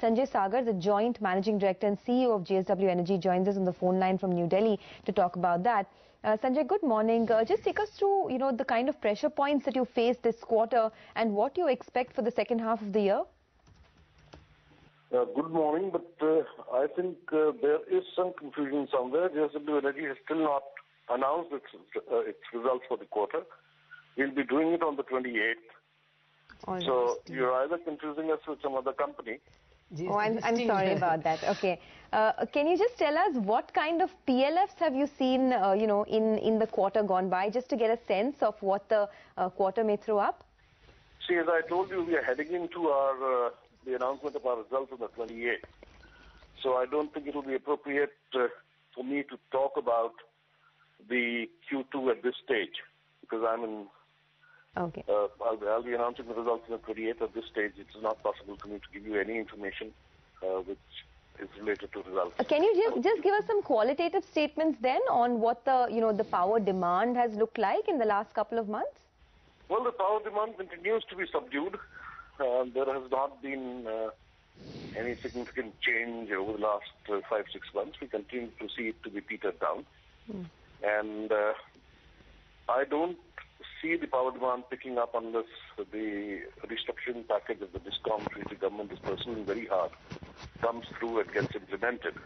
Sanjay Sagar, the Joint Managing Director and CEO of JSW Energy, joins us on the phone line from New Delhi to talk about that. Sanjay, good morning. Just take us through, the kind of pressure points that you faced this quarter and what you expect for the second half of the year. Good morning, but I think there is some confusion somewhere. JSW Energy has still not announced its results for the quarter. We'll be doing it on the 28th. Oh, so you're either confusing us with some other company. Oh, I'm sorry about that. Okay. Can you just tell us what kind of PLFs have you seen, in the quarter gone by, just to get a sense of what the quarter may throw up? See, as I told you, we are heading into our the announcement of our results on the 28th. So I don't think it will be appropriate for me to talk about the Q2 at this stage, because I'm in. Okay. I'll be announcing the results on the 28th. At this stage, it's not possible for me to give you any information which is related to results. Can you just give us some qualitative statements then on what the power demand has looked like in the last couple of months? Well, the power demand continues to be subdued. There has not been any significant change over the last 5-6 months. We continue to see it to be petered down. And I don't see the power demand picking up unless the restructuring package of the Discom which the government is pursuing very hard comes through and gets implemented.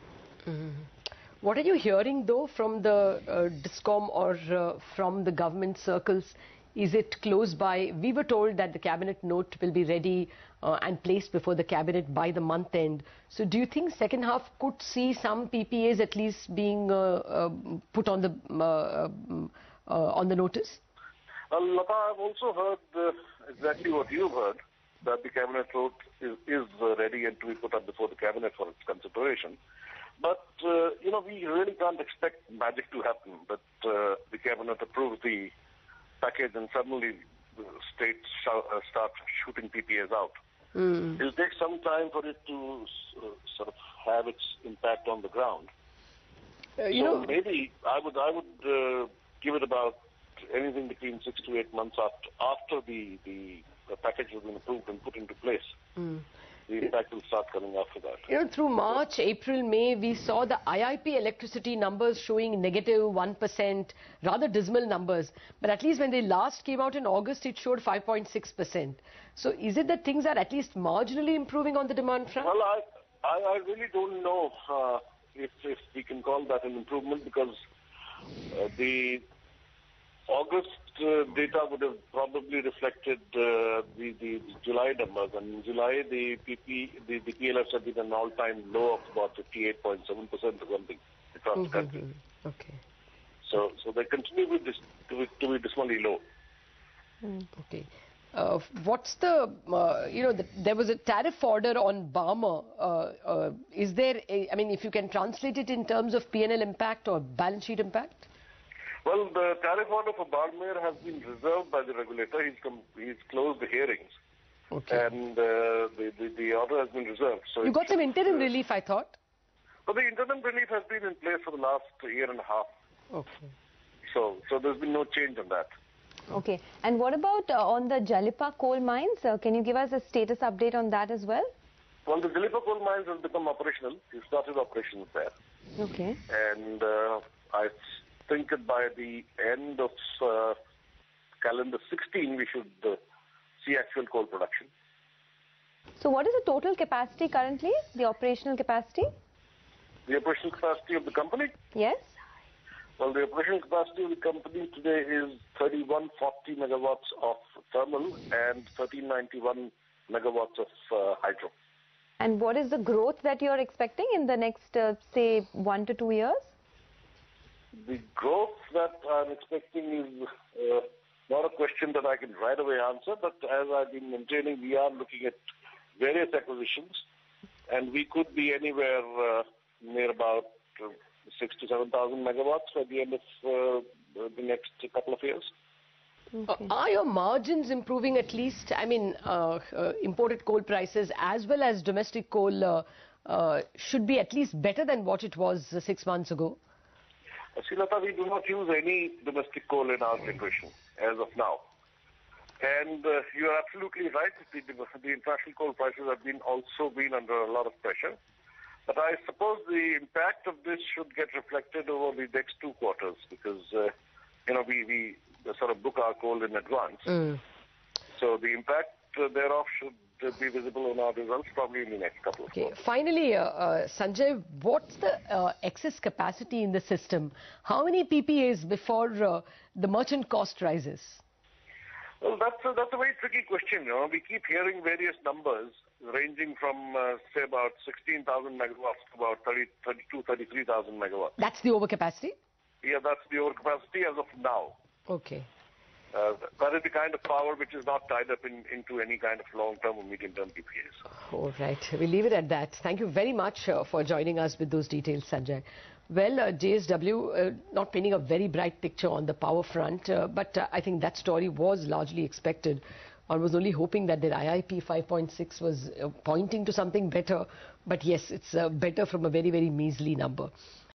What are you hearing though from the Discom or from the government circles? Is it close by? We were told that the cabinet note will be ready and placed before the cabinet by the month end. So do you think second half could see some PPAs at least being put on the notice? Lata, I've also heard exactly what you've heard, that the cabinet note is ready and to be put up before the cabinet for its consideration. But, we really can't expect magic to happen, that the cabinet approves the package and suddenly the states start shooting PPAs out. It'll take some time for it to sort of have its impact on the ground. Maybe I would give it about anything between 6 to 8 months after the package has been approved and put into place. The impact will start coming after that. Through March, April, May, we saw the IIP electricity numbers showing negative 1%, rather dismal numbers. But at least when they last came out in August, it showed 5.6%. So is it that things are at least marginally improving on the demand front? Well, I really don't know if we can call that an improvement, because the August data would have probably reflected the July numbers, and in July the PLFs have been an all-time low of about 58.7% or something across the country. Okay. So they continue to be dismally low. Okay. What's the there was a tariff order on Barmer. Is there if you can translate it in terms of P&L impact or balance sheet impact? Well, the tariff order for Barmer has been reserved by the regulator. He's closed the hearings. Okay. And the order has been reserved. So you got some interim relief, I thought. Well, the interim relief has been in place for the last year and a half. Okay. So there's been no change on that. Okay. And what about on the Jalipa coal mines? Can you give us a status update on that as well? Well, the Jalipa coal mines have become operational. We started operations there. Okay. And I think that by the end of calendar 16, we should see actual coal production. So what is the total capacity currently, the operational capacity? The operational capacity of the company? Yes. Well, the operational capacity of the company today is 3140 megawatts of thermal and 1391 megawatts of hydro. And what is the growth that you're expecting in the next, say, 1 to 2 years? The growth that I'm expecting is not a question that I can right away answer, but as I've been maintaining, we are looking at various acquisitions, and we could be anywhere near about 6,000 to 7,000 megawatts by the end of the next couple of years. Okay. Are your margins improving at least? Imported coal prices as well as domestic coal should be at least better than what it was 6 months ago. See, Lata, we do not use any domestic coal in our generation as of now. And you are absolutely right. The international coal prices have also been under a lot of pressure. But I suppose the impact of this should get reflected over the next 2 quarters because, we sort of book our coal in advance. So the impact thereof should be visible in our results probably in the next couple of quarters. Finally, Sanjay, what's the excess capacity in the system? How many PPAs before the merchant cost rises? Well, that's a very tricky question. We keep hearing various numbers ranging from, say, about 16,000 megawatts to about 33,000 megawatts. That's the overcapacity? Yeah, that's the overcapacity as of now. Okay. That is the kind of power which is not tied up into any kind of long-term or medium-term PPAs. All right. We'll leave it at that. Thank you very much for joining us with those details, Sanjay. Well, JSW not painting a very bright picture on the power front, but I think that story was largely expected. I was only hoping that their IIP 5.6 was pointing to something better. But yes, it's better from a very, very measly number.